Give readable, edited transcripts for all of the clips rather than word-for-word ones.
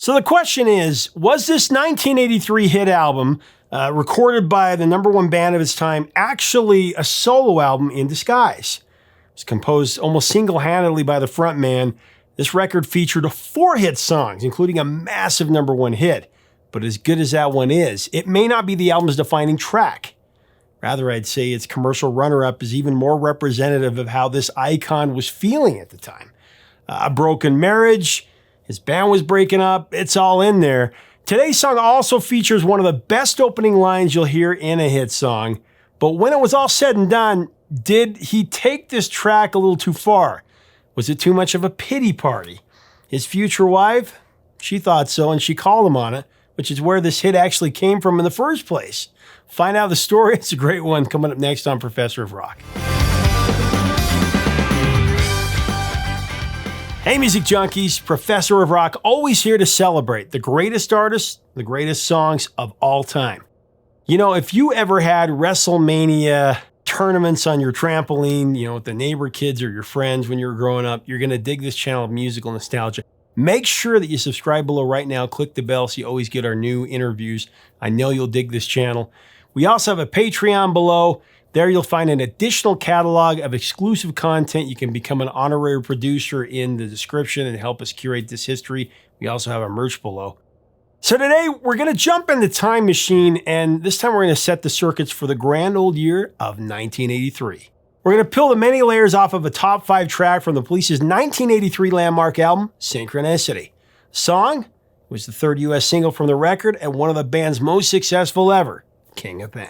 So the question is, was this 1983 hit album, recorded by the #1 band of its time, actually a solo album in disguise? It was composed almost single-handedly by the frontman. This record featured 4 hit songs, including a massive #1 hit. But as good as that one is, it may not be the album's defining track. Rather, I'd say its commercial runner-up is even more representative of how this icon was feeling at the time. A broken marriage, his band was breaking up, it's all in there. Today's song also features one of the best opening lines you'll hear in a hit song. But when it was all said and done, did he take this track a little too far? Was it too much of a pity party? His future wife? She thought so, and she called him on it, which is where this hit actually came from in the first place. Find out the story. It's a great one coming up next on Professor of Rock. Hey, music junkies, Professor of Rock, always here to celebrate the greatest artists, the greatest songs of all time. You know, if you ever had WrestleMania tournaments on your trampoline, with the neighbor kids or your friends when you were growing up, you're going to dig this channel of musical nostalgia. Make sure that you subscribe below right now. Click the bell so you always get our new interviews. I know you'll dig this channel. We also have a Patreon below. There you'll find an additional catalog of exclusive content. You can become an honorary producer in the description and help us curate this history. We also have our merch below. So today we're going to jump in the time machine, and this time we're going to set the circuits for the grand old year of 1983. We're going to peel the many layers off of a top 5 track from the Police's 1983 landmark album, Synchronicity. The song was the 3rd U.S. single from the record and one of the band's most successful ever, King of Pain.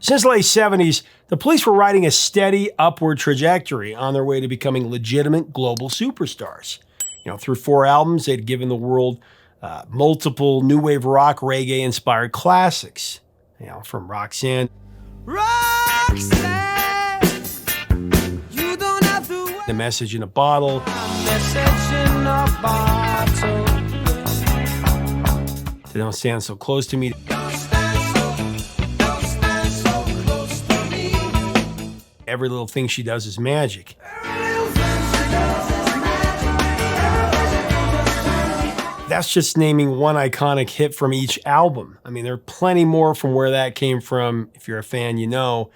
Since the late 70s, the Police were riding a steady upward trajectory on their way to becoming legitimate global superstars. Through 4 albums, they'd given the world multiple new wave rock, reggae-inspired classics. From Roxanne, you don't have to The Message in a Bottle, to Don't Stand So Close to Me, Every Little Thing She Does Is Magic. That's just naming one iconic hit from each album. I mean, there are plenty more from where that came from. If you're a fan, you know.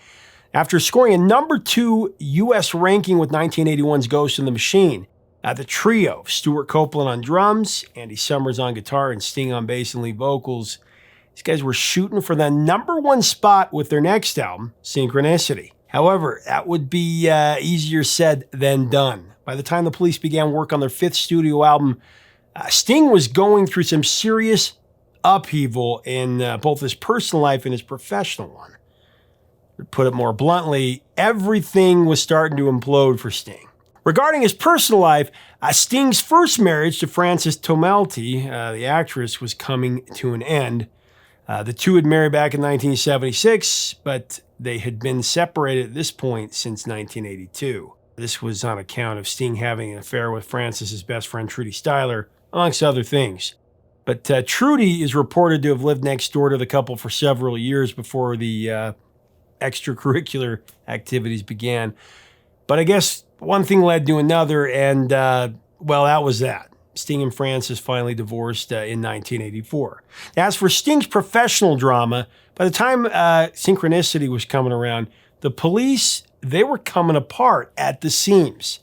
After scoring a #2 U.S. ranking with 1981's Ghost in the Machine, the trio of Stuart Copeland on drums, Andy Summers on guitar, and Sting on bass and lead vocals, these guys were shooting for the #1 spot with their next album, Synchronicity. However, that would be easier said than done. By the time the Police began work on their 5th studio album, Sting was going through some serious upheaval in both his personal life and his professional one. To put it more bluntly, everything was starting to implode for Sting. Regarding his personal life, Sting's first marriage to Frances Tomelty, the actress, was coming to an end. The two had married back in 1976, but they had been separated at this point since 1982. This was on account of Sting having an affair with Frances's best friend, Trudie Styler, amongst other things. But Trudie is reported to have lived next door to the couple for several years before the extracurricular activities began. But I guess one thing led to another, and that was that. Sting and Frances finally divorced in 1984. As for Sting's professional drama, by the time Synchronicity was coming around, the Police, they were coming apart at the seams.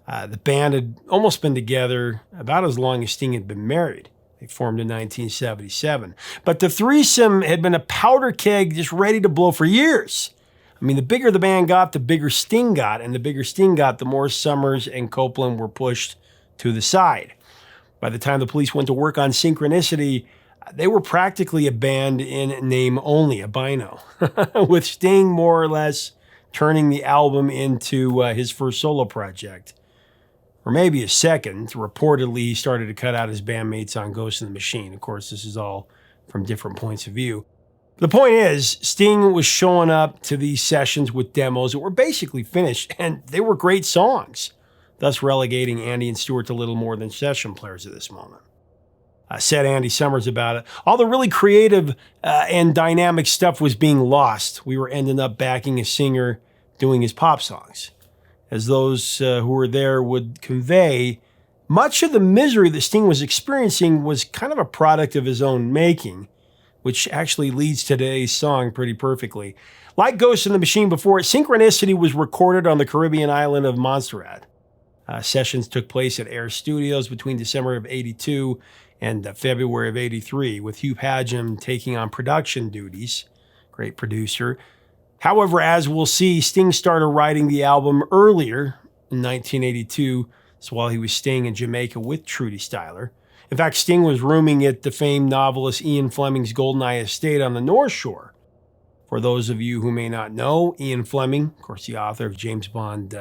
The band had almost been together about as long as Sting had been married. They formed in 1977. But the threesome had been a powder keg just ready to blow for years. I mean, the bigger the band got, the bigger Sting got. And the bigger Sting got, the more Summers and Copeland were pushed to the side. By the time the Police went to work on Synchronicity, they were practically a band in name only, a bino, with Sting more or less turning the album into his first solo project. Or maybe his second. Reportedly, he started to cut out his bandmates on Ghost in the Machine. Of course, this is all from different points of view. The point is, Sting was showing up to these sessions with demos that were basically finished, and they were great songs, thus relegating Andy and Stuart to little more than session players at this moment. Said Andy Summers about it, all the really creative and dynamic stuff was being lost. We were ending up backing a singer doing his pop songs. as those who were there would convey, much of the misery that Sting was experiencing was kind of a product of his own making, which actually leads to today's song pretty perfectly. Like Ghost in the Machine before it, Synchronicity was recorded on the Caribbean island of Montserrat. Sessions took place at Air Studios between December of '82 and February of '83, with Hugh Padgham taking on production duties. Great producer. However, as we'll see, Sting started writing the album earlier in 1982, so while he was staying in Jamaica with Trudie Styler. In fact, Sting was rooming at the famed novelist Ian Fleming's Goldeneye estate on the North Shore. For those of you who may not know, Ian Fleming, of course, the author of James Bond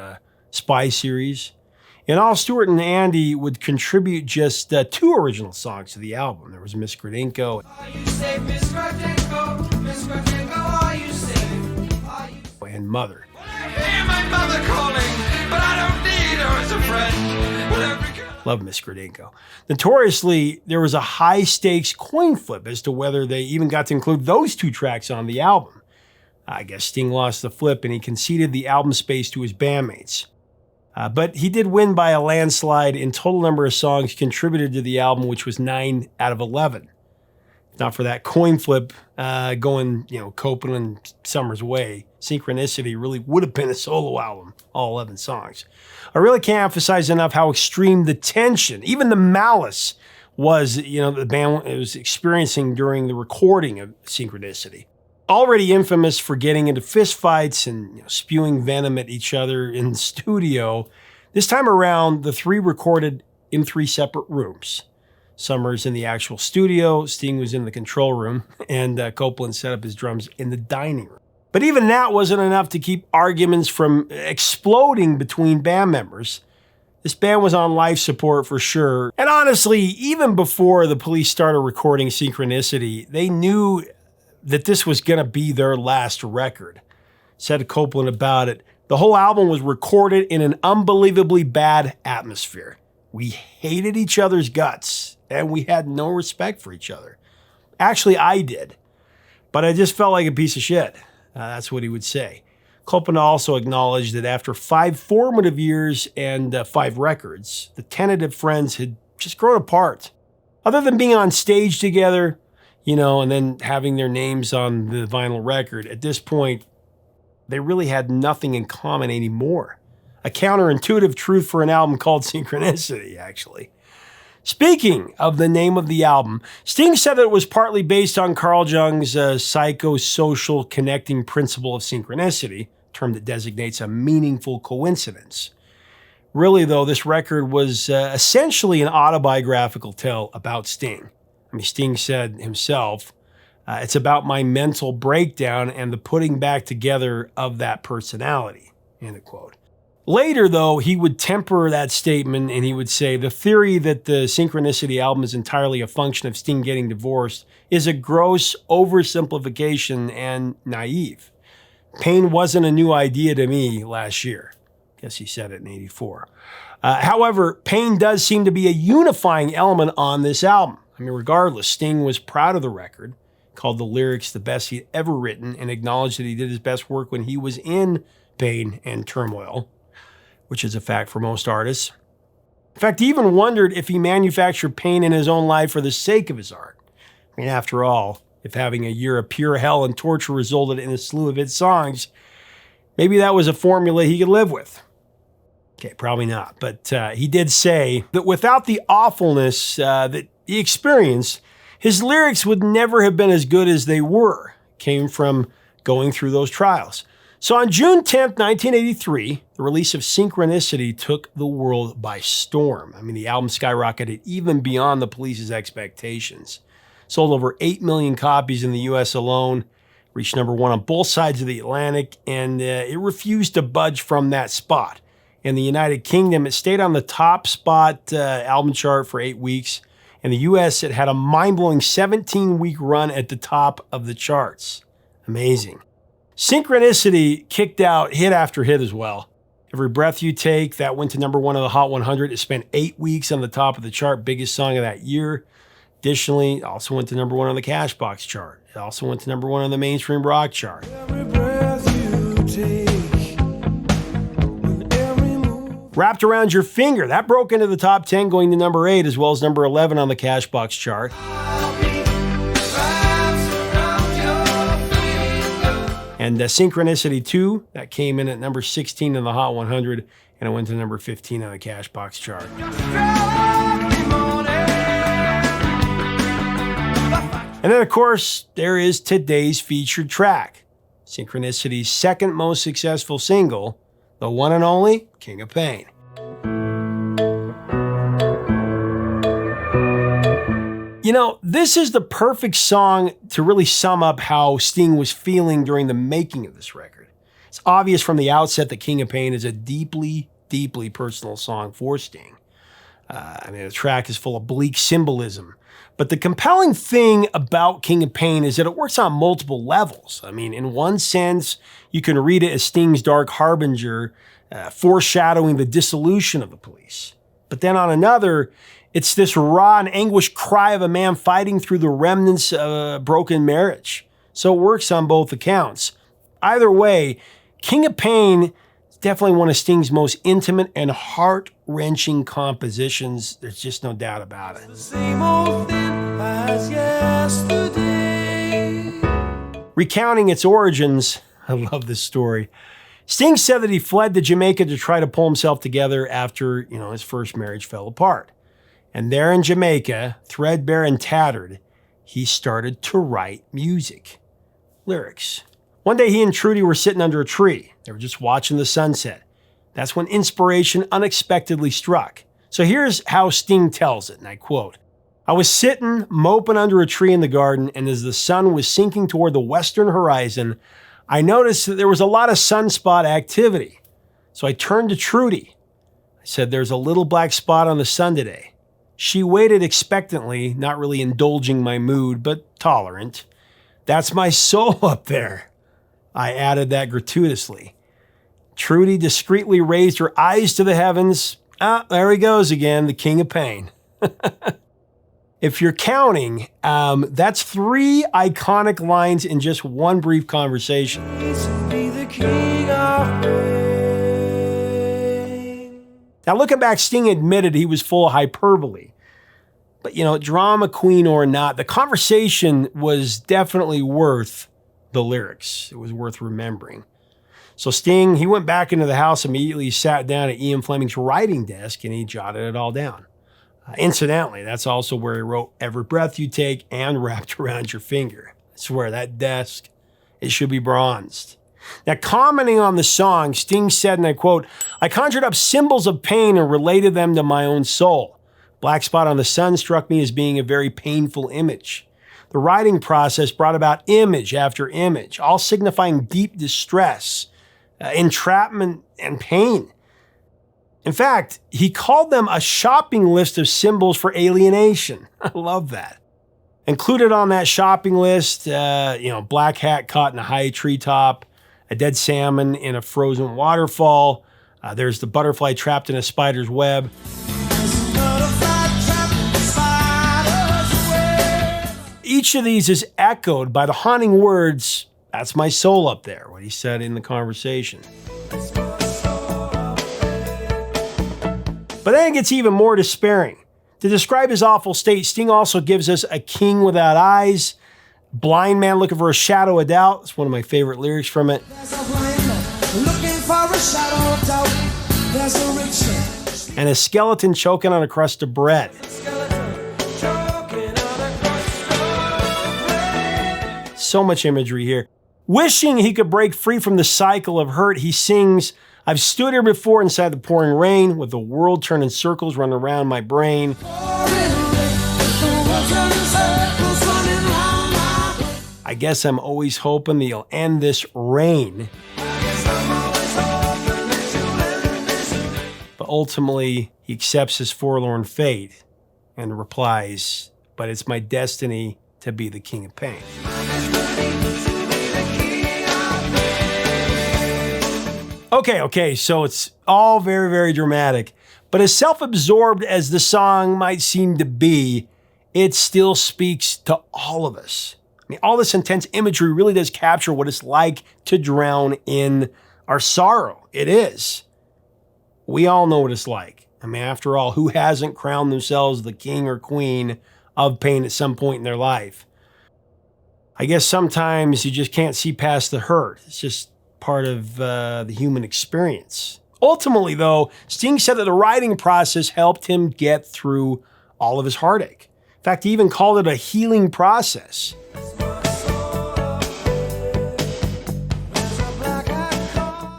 spy series, and all Stewart and Andy would contribute just 2 original songs to the album. There was Miss Gradinko and Mother. Love Miss Gradinko. Notoriously, there was a high-stakes coin flip as to whether they even got to include those 2 tracks on the album. I guess Sting lost the flip and he conceded the album space to his bandmates. But he did win by a landslide in total number of songs contributed to the album, which was 9 out of 11. If not for that coin flip going, Copeland Summers' way, Synchronicity really would have been a solo album, all 11 songs. I really can't emphasize enough how extreme the tension, even the malice, was, the band was experiencing during the recording of Synchronicity. Already infamous for getting into fistfights and spewing venom at each other in the studio, this time around, the 3 recorded in 3 separate rooms. Summers in the actual studio, Sting was in the control room, and Copeland set up his drums in the dining room. But even that wasn't enough to keep arguments from exploding between band members. This band was on life support for sure. And honestly, even before the Police started recording Synchronicity, they knew that this was going to be their last record. Said Copeland about it, "The whole album was recorded in an unbelievably bad atmosphere. We hated each other's guts, and we had no respect for each other. Actually, I did, but I just felt like a piece of shit." That's what he would say. Copeland also acknowledged that after 5 formative years and 5 records, the tentative friends had just grown apart. Other than being on stage together, and then having their names on the vinyl record, at this point, they really had nothing in common anymore. A counterintuitive truth for an album called Synchronicity, actually. Speaking of the name of the album, Sting said that it was partly based on Carl Jung's psychosocial connecting principle of synchronicity, a term that designates a meaningful coincidence. Really, though, this record was essentially an autobiographical tale about Sting. Sting said himself, it's about my mental breakdown and the putting back together of that personality, end of quote. Later, though, he would temper that statement and he would say, the theory that the Synchronicity album is entirely a function of Sting getting divorced is a gross oversimplification and naive. Pain wasn't a new idea to me last year. Guess he said it in '84. However, pain does seem to be a unifying element on this album. Regardless, Sting was proud of the record, called the lyrics the best he'd ever written, and acknowledged that he did his best work when he was in pain and turmoil, which is a fact for most artists. In fact, he even wondered if he manufactured pain in his own life for the sake of his art. After all, if having a year of pure hell and torture resulted in a slew of hit songs, maybe that was a formula he could live with. Okay, probably not. But he did say that without the awfulness that he experienced, his lyrics would never have been as good as they were. Came from going through those trials. So on June 10th, 1983, the release of Synchronicity took the world by storm. The album skyrocketed even beyond the Police's expectations. Sold over 8 million copies in the U.S. alone, reached number 1 on both sides of the Atlantic, and it refused to budge from that spot. In the United Kingdom, it stayed on the top spot album chart for 8 weeks. In the U.S., it had a mind-blowing 17-week run at the top of the charts. Amazing. Synchronicity kicked out hit after hit as well. Every Breath You Take, that went to number 1 on the Hot 100. It spent 8 weeks on the top of the chart, biggest song of that year. Additionally, it also went to number 1 on the Cashbox chart. It also went to number 1 on the mainstream rock chart. Every breath you take, every Wrapped Around Your Finger, that broke into the top 10, going to number 8, as well as number 11 on the Cashbox chart. And Synchronicity 2, that came in at number 16 in the Hot 100, and it went to number 15 on the Cashbox chart. And then, of course, there is today's featured track, Synchronicity's second most successful single, the one and only King of Pain. You know, this is the perfect song to really sum up how Sting was feeling during the making of this record. It's obvious from the outset that King of Pain is a deeply, deeply personal song for Sting. The track is full of bleak symbolism. But the compelling thing about King of Pain is that it works on multiple levels. In one sense, you can read it as Sting's dark harbinger, foreshadowing the dissolution of the Police. But then on another, it's this raw and anguished cry of a man fighting through the remnants of a broken marriage. So it works on both accounts. Either way, King of Pain is definitely one of Sting's most intimate and heart-wrenching compositions. There's just no doubt about it. Same old thing as yesterday. Recounting its origins, I love this story. Sting said that he fled to Jamaica to try to pull himself together after, his first marriage fell apart. And there in Jamaica, threadbare and tattered, he started to write music. Lyrics. One day he and Trudie were sitting under a tree. They were just watching the sunset. That's when inspiration unexpectedly struck. So here's how Sting tells it, and I quote, "I was sitting, moping under a tree in the garden, and as the sun was sinking toward the western horizon, I noticed that there was a lot of sunspot activity. So I turned to Trudie. I said, 'There's a little black spot on the sun today.' She waited expectantly, not really indulging my mood, but tolerant. 'That's my soul up there.' I added that gratuitously. Trudie discreetly raised her eyes to the heavens. There he goes again, the King of Pain." If you're counting, that's 3 iconic lines in just one brief conversation. Now, looking back, Sting admitted he was full of hyperbole. But, drama queen or not, the conversation was definitely worth the lyrics. It was worth remembering. So Sting, he went back into the house immediately, sat down at Ian Fleming's writing desk, and he jotted it all down. Incidentally, that's also where he wrote Every Breath You Take and Wrapped Around Your Finger. I swear, that desk, it should be bronzed. Now, commenting on the song, Sting said, and I quote, "I conjured up symbols of pain and related them to my own soul. Black spot on the sun struck me as being a very painful image. The writing process brought about image after image, all signifying deep distress, entrapment, and pain. In fact, he called them a shopping list of symbols for alienation." I love that. Included on that shopping list, black hat caught in a high treetop, a dead salmon in a frozen waterfall. There's the butterfly trapped in a spider's web. Each of these is echoed by the haunting words, "That's my soul up there," what he said in the conversation. But then it gets even more despairing. To describe his awful state, Sting also gives us a king without eyes, blind man looking for a shadow of doubt. It's one of my favorite lyrics from it. And a skeleton choking on a crust of bread. So much imagery here. Wishing he could break free from the cycle of hurt, he sings, "I've stood here before inside the pouring rain, with the world turning circles running around my brain. I guess I'm always hoping that you'll end this rain." But ultimately, he accepts his forlorn fate and replies, "But it's my destiny to be the King of Pain." Okay, so it's all very, very dramatic. But as self-absorbed as the song might seem to be, it still speaks to all of us. All this intense imagery really does capture what it's like to drown in our sorrow. It is. we all know what it's like. I mean, after all, who hasn't crowned themselves the king or queen of pain at some point in their life? I guess sometimes you just can't see past the hurt. It's just part of the human experience. Ultimately, though, Sting said that the writing process helped him get through all of his heartache. In fact, he even called it a healing process.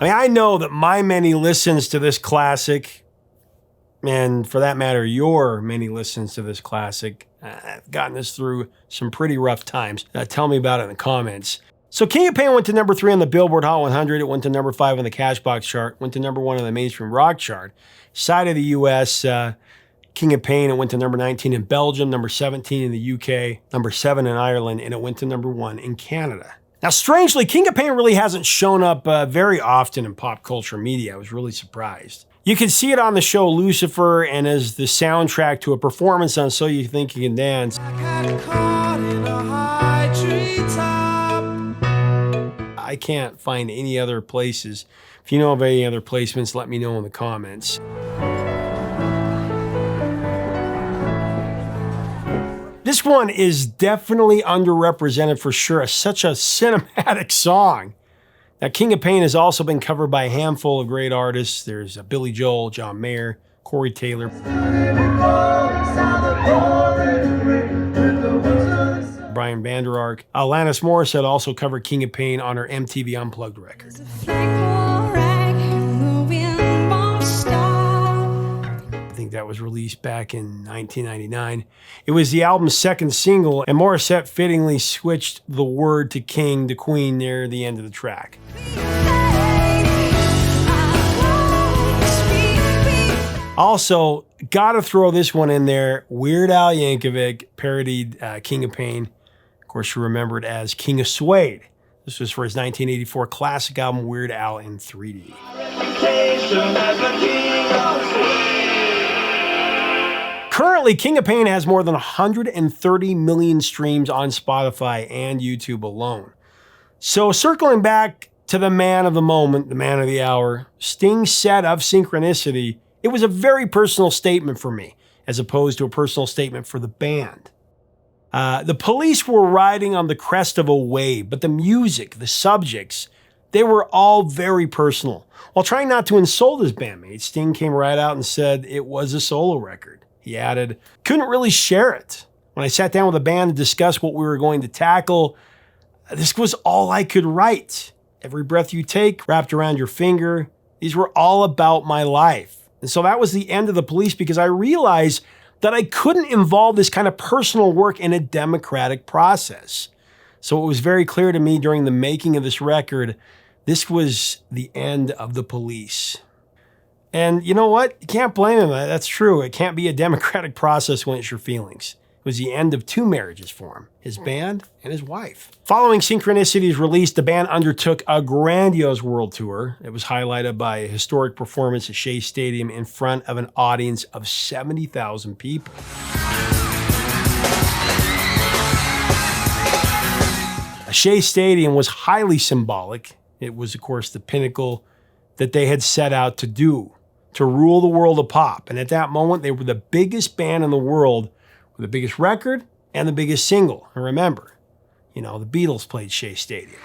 I mean, I know that my many listens to this classic, and for that matter, your many listens to this classic, have gotten us through some pretty rough times. Tell me about it in the comments. So King of Pain went to number 3 on the Billboard Hot 100. It went to number 5 on the Cashbox chart. Went to number 1 on the mainstream rock chart. Side of the U.S., King of Pain, it went to number 19 in Belgium, number 17 in the UK, number 7 in Ireland, and it went to number 1 in Canada. Now, strangely, King of Pain really hasn't shown up very often in pop culture media. I was really surprised. You can see it on the show Lucifer and as the soundtrack to a performance on So You Think You Can Dance. I can't find any other places. If you know of any other placements, let me know in the comments. This one is definitely underrepresented for sure. Such a cinematic song. Now, King of Pain has also been covered by a handful of great artists. There's Billy Joel, John Mayer, Corey Taylor, Brian Vander Ark. Alanis Morissette also covered King of Pain on her MTV Unplugged record. I think that was released back in 1999. It was the album's second single, and Morissette fittingly switched the word to king to queen near the end of the track. Also, gotta throw this one in there. Weird Al Yankovic parodied King of Pain. Of course, you remember it as King of Suede. This was for his 1984 classic album, Weird Al in 3D. Currently, King of Pain has more than 130 million streams on Spotify and YouTube alone. So circling back to the man of the moment, the man of the hour, Sting said of Synchronicity, it was a very personal statement for me, as opposed to a personal statement for the band. The Police were riding on the crest of a wave, but the music, the subjects, they were all very personal. While trying not to insult his bandmates, Sting came right out and said it was a solo record. He added, couldn't really share it. When I sat down with the band to discuss what we were going to tackle, this was all I could write. Every breath you take, wrapped around your finger, these were all about my life. And so that was the end of the Police because I realized that I couldn't involve this kind of personal work in a democratic process. So it was very clear to me during the making of this record, this was the end of the Police. And you know what? You can't blame him. That's true. It can't be a democratic process when it's your feelings. It was the end of 2 marriages for him, his band and his wife. Following Synchronicity's release, the band undertook a grandiose world tour. It was highlighted by a historic performance at Shea Stadium in front of an audience of 70,000 people. Shea Stadium was highly symbolic. It was, of course, the pinnacle that they had set out to do, to rule the world of pop. And at that moment, they were the biggest band in the world, with the biggest record and the biggest single. And remember, you know, the Beatles played Shea Stadium.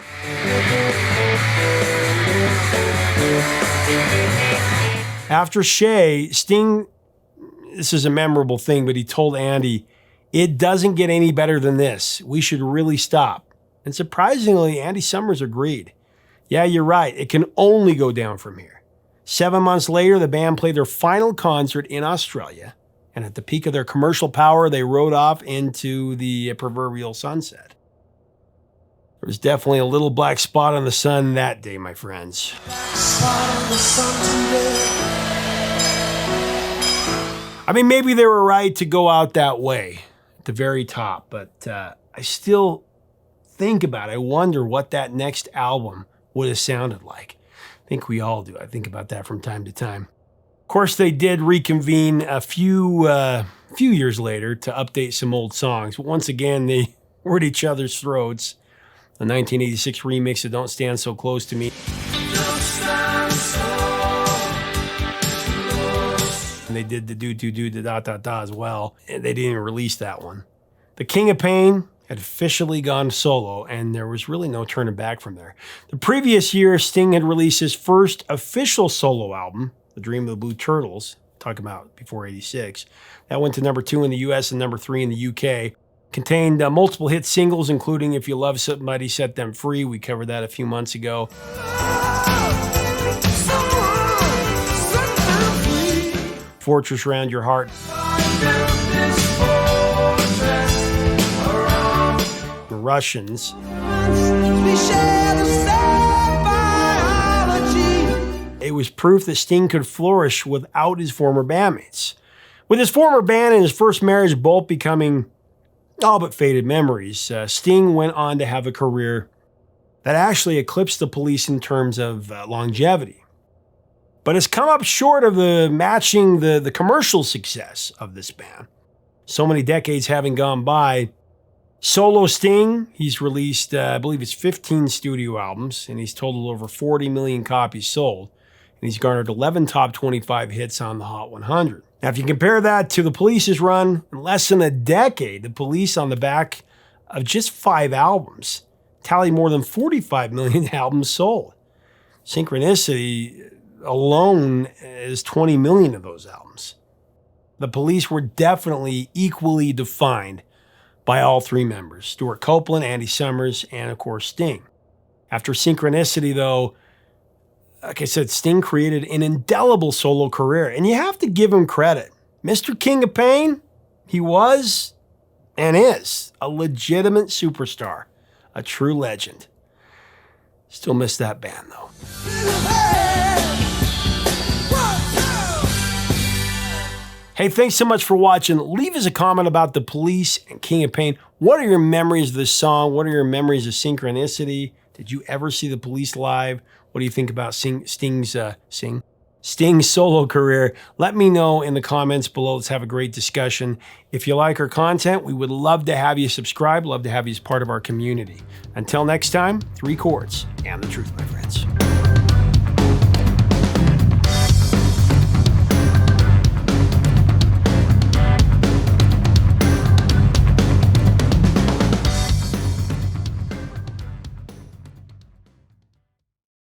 After Shea, Sting, this is a memorable thing, but he told Andy, it doesn't get any better than this. We should really stop. And surprisingly, Andy Summers agreed. Yeah, you're right. It can only go down from here. 7 months later, the band played their final concert in Australia. And at the peak of their commercial power, they rode off into the proverbial sunset. There was definitely a little black spot on the sun that day, my friends. I mean, maybe they were right to go out that way at the very top, but I still think about it. I wonder what that next album would have sounded like. I think we all do. I think about that from time to time. Of course, they did reconvene a few years later to update some old songs. But once again, they were at each other's throats. The 1986 remix of Don't Stand So Close to Me. Don't stand so and they did the do the da as well. And they didn't even release that one. The King of Pain had officially gone solo, and there was really no turning back from there. The previous year, Sting had released his first official solo album, The Dream of the Blue Turtles, talking about before '86. That went to number 2 in the US and number 3 in the UK. Contained multiple hit singles, including If You Love Somebody, Set Them Free. We covered that a few months ago. Fortress Around Your Heart. The Russians. It was proof that Sting could flourish without his former bandmates. With his former band and his first marriage both becoming all but faded memories, Sting went on to have a career that actually eclipsed the Police in terms of longevity. But it's come up short of matching the commercial success of this band. So many decades having gone by, solo Sting, he's released, I believe it's 15 studio albums, and he's totaled over 40 million copies sold. And he's garnered 11 top 25 hits on the Hot 100. Now, if you compare that to the Police's run, in less than a decade, the Police, on the back of just 5 albums, tally more than 45 million albums sold. Synchronicity alone is 20 million of those albums. The Police were definitely equally defined by all 3 members, Stuart Copeland, Andy Summers, and of course Sting. After Synchronicity, though, like I said, Sting created an indelible solo career, and you have to give him credit. Mr. King of Pain, he was and is a legitimate superstar, a true legend. Still miss that band, though. Hey, thanks so much for watching. Leave us a comment about the Police and King of Pain. What are your memories of this song? What are your memories of Synchronicity? Did you ever see the Police live? What do you think about Sting's solo career? Let me know in the comments below. Let's have a great discussion. If you like our content, we would love to have you subscribe, love to have you as part of our community. Until next time, 3 chords and the truth, my friends.